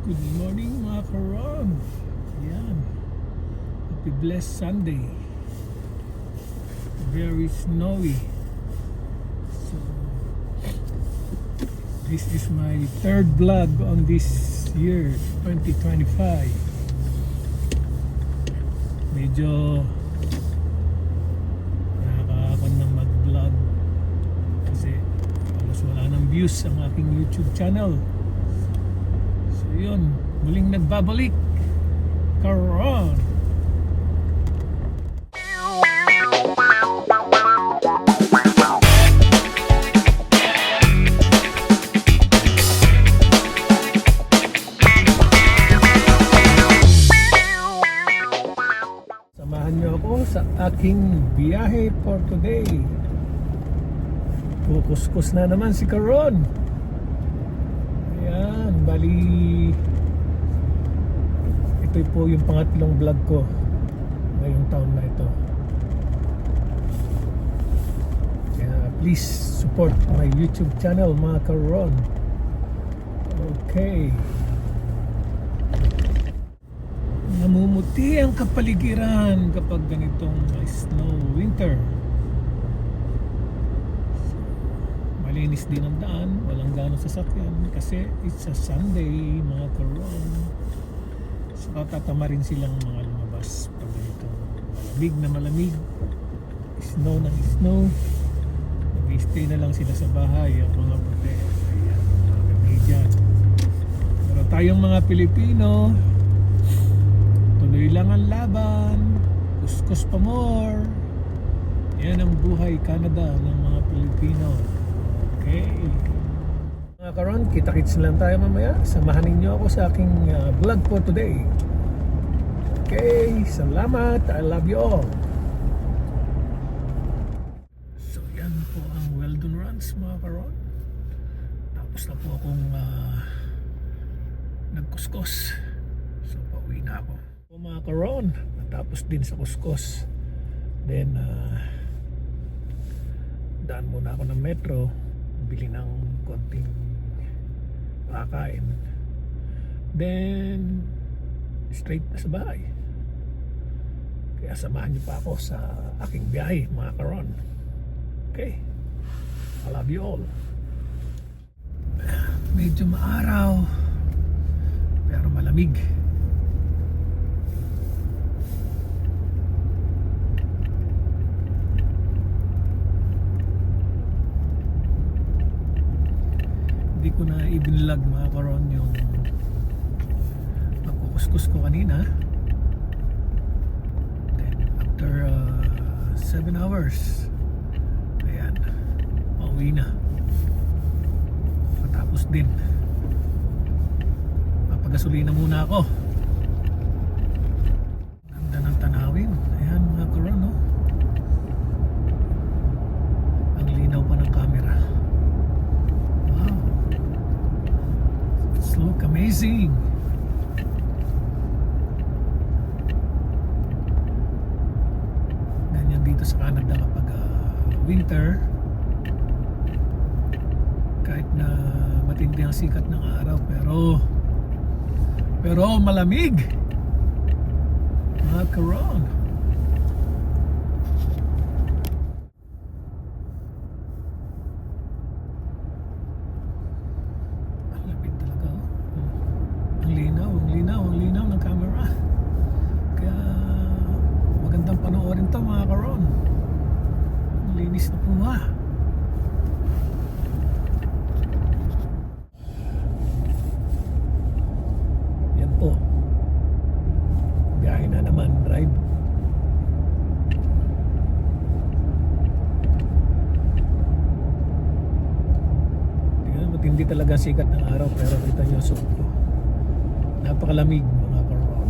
Good morning mga karon. Ayan. Happy blessed Sunday. Very snowy. So, this is my third vlog on this year, 2025. Medyo nakakakon na mag-vlog kasi halos wala nang views ang aking YouTube channel. So yun, muling nagbabalik karon. Samahan niyo ako sa aking biyahe for today. Kukuskus na naman si Karon. Ayan, bali ito po yung pangatlong vlog ko ngayong taon na ito. Kaya please support my YouTube channel mga Karon. Okay. Namumuti ang kapaligiran kapag ganitong snow winter. Malinis din ang daan, walang ganong sasakyan kasi it's a Sunday mga karon. So tatama rin silang mga lumabas pag ganitong malamig na malamig, snow ng snow. Mag-stay na lang sila sa bahay ang mga puti. Ayan, mga Canadian. Pero tayong mga Pilipino, tuloy lang ang laban, kuskus pa more. Yan ang buhay Canada ng mga Pilipino. Okay. Mga karon, kita-kits lang tayo mamaya. Samahan ninyo ako sa aking vlog for today. Okay, salamat. I love you all. So yan po ang Weldon Runs mga karon. Tapos na po akong nagkuskus. So pauwi na ako. Mga karon, natapos din sa kuskus. Then daan muna ako ng metro, bili ng konting makakain, then straight na sa bahay. Kaya samahan niyo pa ako sa aking biyahe mga karon. Okay, I love you all. Medyo maaraw pero malamig. Hindi ko na i-vlog mga karon yung pagkukuskus ko kanina. Then after 7 hours, ayan, pauwi na. Matapos din, papagasolina muna ako. Ganda ng tanawin. Ayan mga karon, no? Ang linaw pa ng camera. Look amazing. Ganyan dito sa Canada kapag winter, kahit na matindi ang sikat ng araw pero malamig mga karon. Ang linaw ng camera. Kaya magandang panoorin to mga karon. Ang linis na po ha. Yan po. Biyahe na naman, drive. Matindi talaga sikat ng araw pero kita nyo suot ko. Napakalamig mga karon.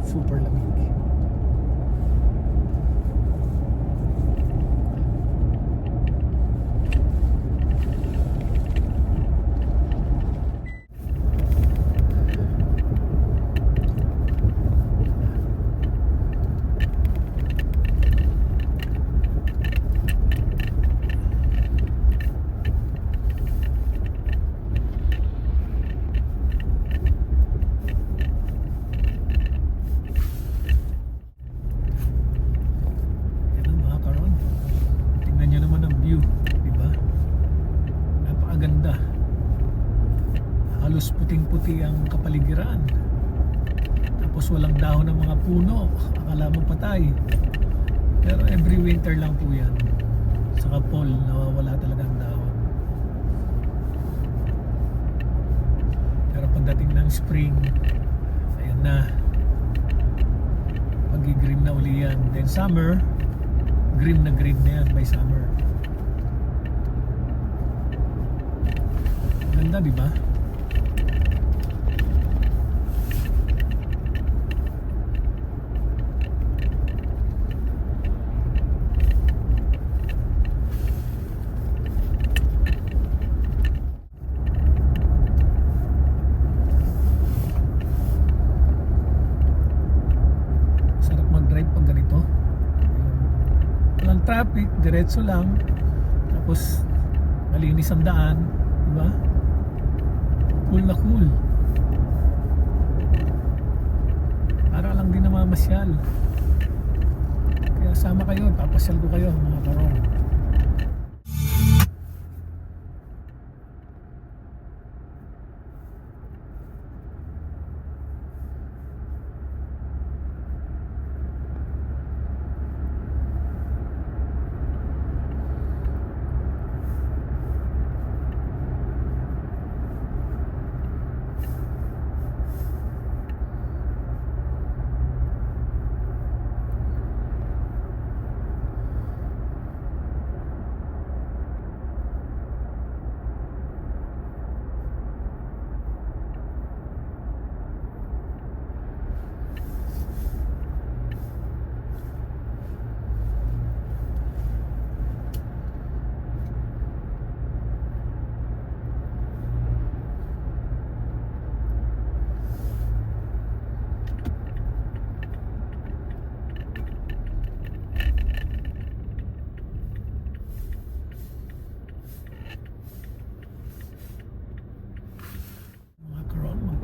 Super lamig. halos puting-puti ang kapaligiran. Tapos walang dahon ng mga puno, akala mo patay. Pero every winter lang po yan. Saka fall, nawawala talaga ang dahon. Pero pagdating ng spring, ayan na, pag-green na uli yan. Then summer, green na yan by summer. Ganda, di ba? Sarap mag-drive pag ganito. Walang traffic, diretso lang. Tapos malinis ang daan, di ba? Cool na cool. Para lang din namamasyal. Kaya sama kayo, papasyal ko kayo mga karon.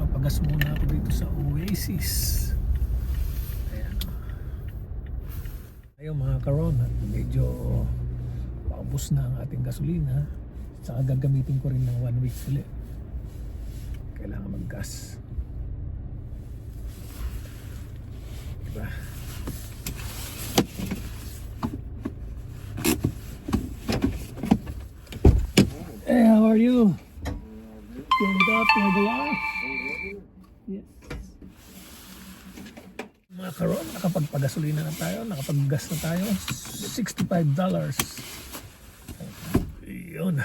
Pagas muna ako dito sa Oasis. Ayan. Ayun mga karon, medyo paubos na ang ating gasolina. Saka gagamitin ko rin ng 1 week ulit. Kailangan mag-gas. Diba? Hey, how are you? Tuned up, regular? Yes. Mga karon, nakapagpagasolina na tayo, nakapaggas na tayo. $65. Yun.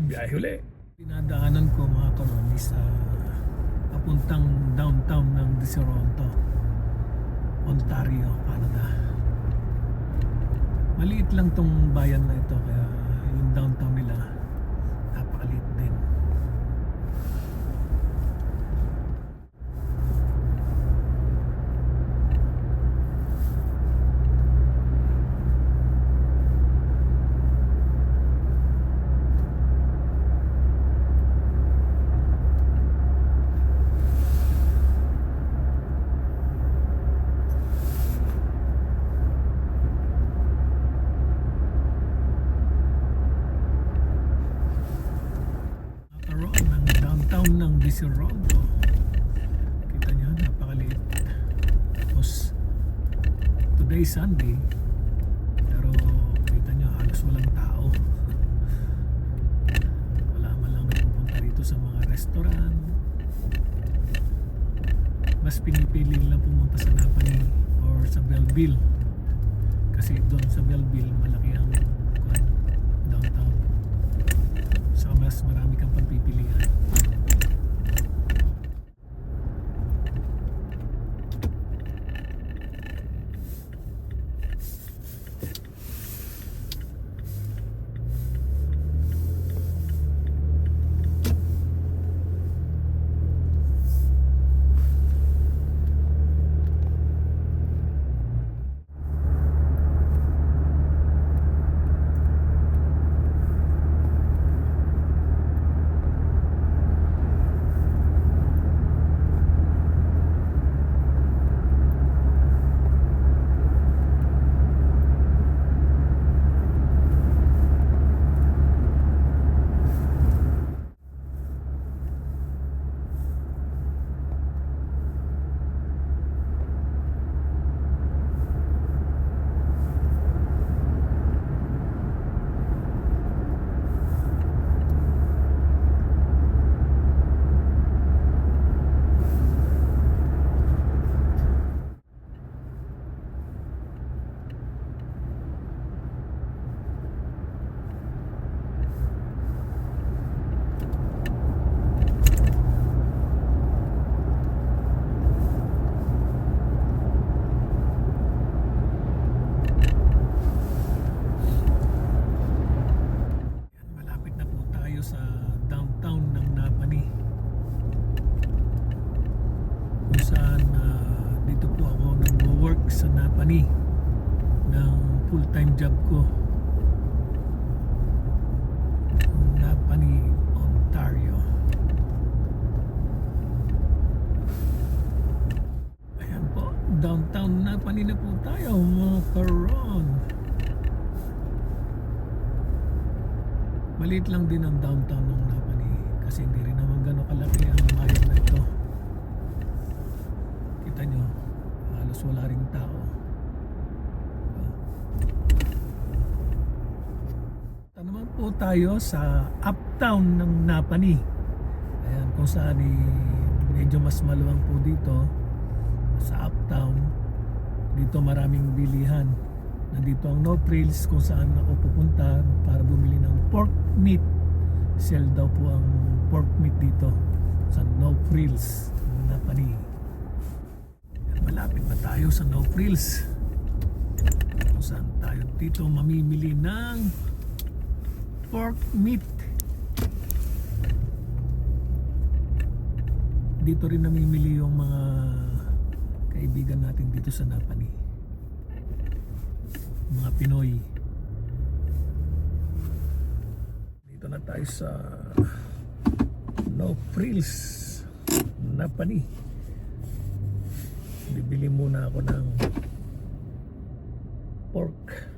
Biyahe uli. Pinadaanan ko mga karon sa papuntang downtown ng Toronto, Ontario, Canada. Maliit lang tong bayan na ito, kaya yung downtown nila napakaliit din. Ng Toronto. Kita nyo, napakaliit. Tapos today Sunday, pero kita nyo halos walang tao. Wala man lang nagpupunta rito sa mga restaurant. Mas pinipili nilang pumunta sa Napanee or sa Belleville, kasi doon sa Belleville malaki ang downtown, so mas marami kang pagpipilian. sa Napani ng full-time job ko. Napani, Ontario. Ayan po, downtown Napani na po tayo mga karon. Maliit lang din ang downtown ng Napani kasi hindi rin naman gano'ng kalaki ang bayan na ito. Kita nyo, halos wala ring tao. Ito naman po tayo sa uptown ng Napani. Ayan, kung saan medyo mas maluwang po dito sa uptown. Dito maraming bilihan. Nandito ang No Frills kung saan ako pupunta para bumili ng pork meat. Sell daw po ang pork meat dito sa No Frills Napani. Malapit na tayo sa No Frills kung saan tayo dito mamimili ng pork meat. Dito rin namimili yung mga kaibigan natin dito sa Napani, mga Pinoy. Dito na tayo sa No Frills Napani. Bibili muna ako ng pork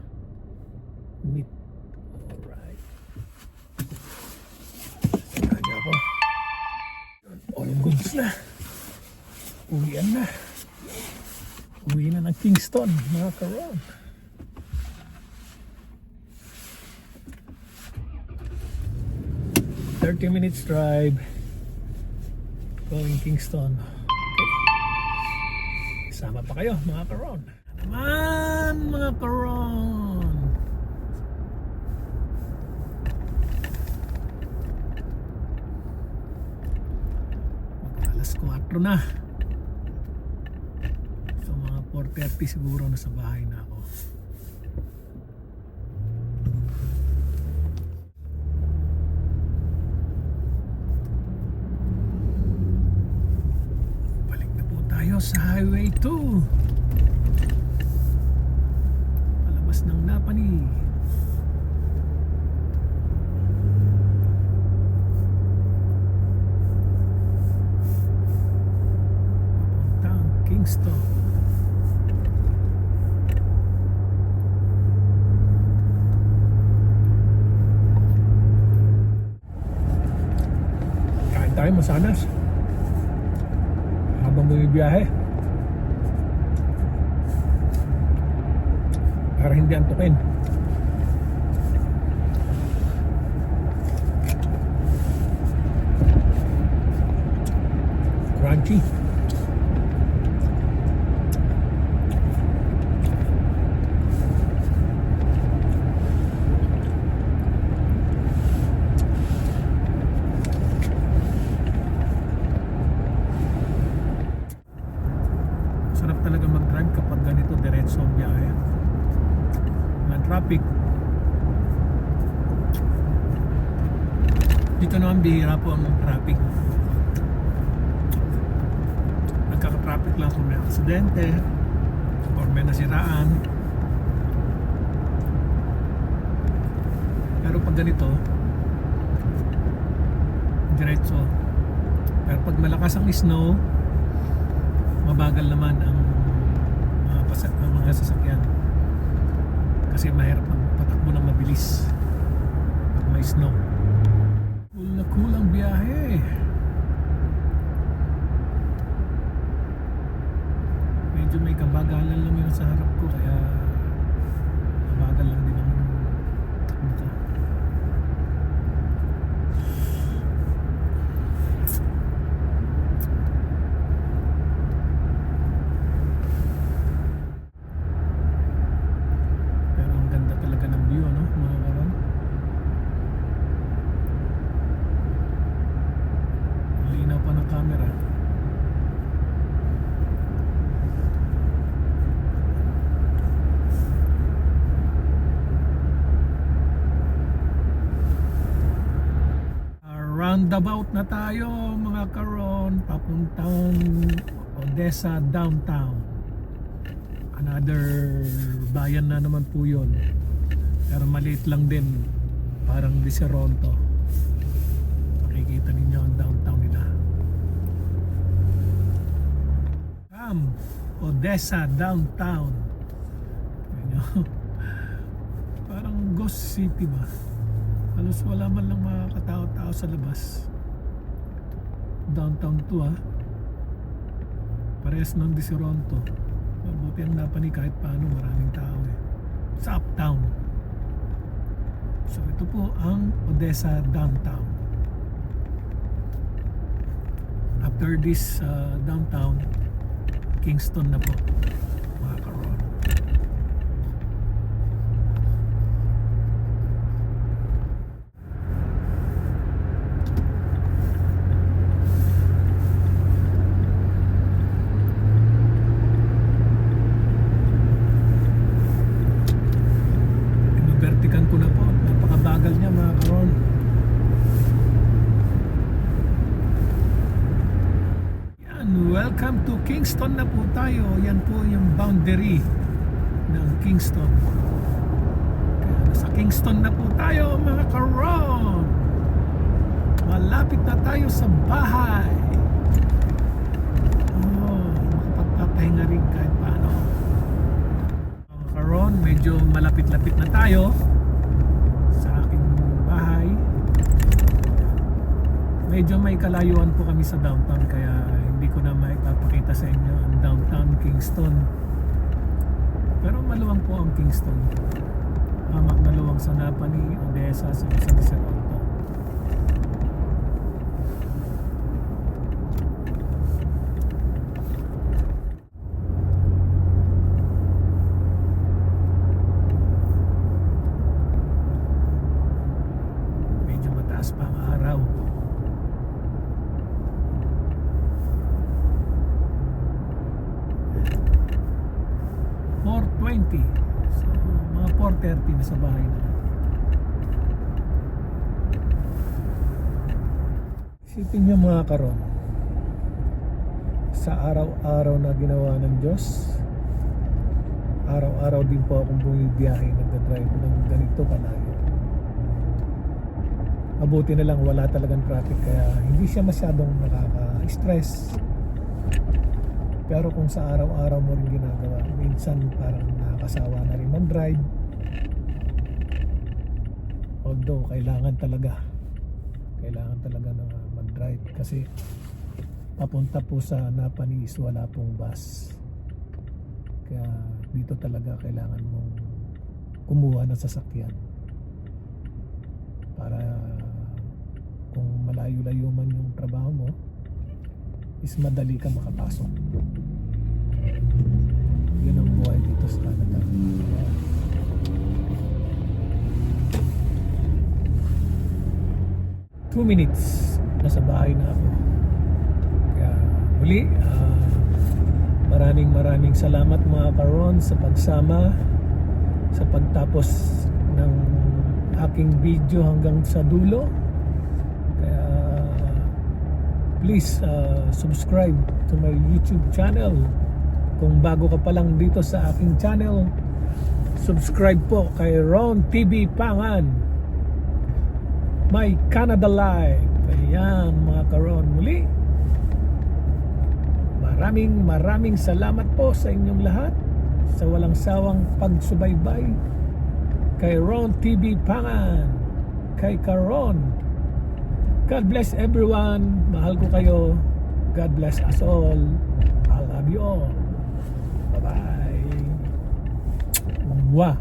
meat. Alright, sinaga ako. All goods na. Uwian na. Uwi na ng Kingston mga karon. 30 minutes drive going Kingston. Okay. Sama pa kayo mga karon. Naman mga karon. Alas 4 na. So mga 4:30 siguro nasa bahay na ako. Sa Highway 2 palabas ng Napani. Papuntang Kingston. Kain tayo masanas habang bumibiyahe para hindi antukin. Crunchy. Sarap talaga mag-drive kapag ganito diretso ang biyahe. Walang traffic. Dito naman bihira po ang traffic. Nagkaka-traffic lang kung may aksidente or may nasiraan. Pero pag ganito diretso. Pero pag malakas ang snow, mabagal naman ang mga sasakyan kasi mahirap magpatakbo ng mabilis pag may snow. Cool na cool ang biyahe. Medyo may kabagalan lang yun sa harap ko kaya mabagal lang din ang takbo ko. Roundabout na tayo mga karon, papuntang Odessa downtown. Another bayan na naman po yun, pero maliit lang din, parang Diseronto. Makikita ninyo ang downtown nila. Odessa downtown. Parang ghost city ba? Halos wala man lang mga katao-tao sa labas. Downtown to parehas ng Diseronto. Mabuti ang napani kahit paano, maraming tao sa uptown. So ito po ang Odessa downtown. After this downtown, Kingston na po, mga karon. Inubertikan ko na po, napakabagal niya mga karon. Welcome to Kingston na po tayo. Yan po yung boundary ng Kingston. Kaya nasa Kingston na po tayo mga karon. Malapit na tayo sa bahay. Makapagpapahinga rin kahit paano. Mga karon, medyo malapit-lapit na tayo sa aking bahay. Medyo may kalayuan po kami sa downtown, kaya hindi ko na maipapakita sa inyo ang downtown Kingston. Pero maluwang po ang Kingston. Hamak na luwang sa Napani, Odessa, sa Diseronto. Medyo mataas pa ang araw. 4:20. So mga 4:30 na sa bahay na. Isipin nyo mga karon, sa araw-araw na ginawa ng Diyos, araw-araw din po akong bumibiyahe, nagdadrive ng ganito kalayo. Mabuti na lang wala talagang traffic, kaya hindi siya masyadong nakaka-stress. Pero kung sa araw-araw mo rin ginagawa, minsan parang nakakasawa na rin mag-drive. Although kailangan talaga na mag-drive kasi papunta po sa Napani is wala pong bus. Kaya dito talaga kailangan mong kumuha ng sasakyan para kung malayo-layo man yung trabaho mo is madali ka makapasok. Yun ang buhay dito sa Canada. 2 minutes nasa bahay na ako. Kaya muli, maraming salamat mga karon sa pagsama, sa pagtapos ng aking video hanggang sa dulo. Kaya please subscribe to my YouTube channel. Kung bago ka pa lang dito sa aking channel, subscribe po kay Ron TV Pangan, My Canada Life. Ayan mga karon, muli maraming salamat po sa inyong lahat sa walang sawang pagsubaybay kay Ron TV Pangan, kay Karon. God bless everyone. Mahal ko kayo. God bless us all. I love you all. Bye bye. Mwah.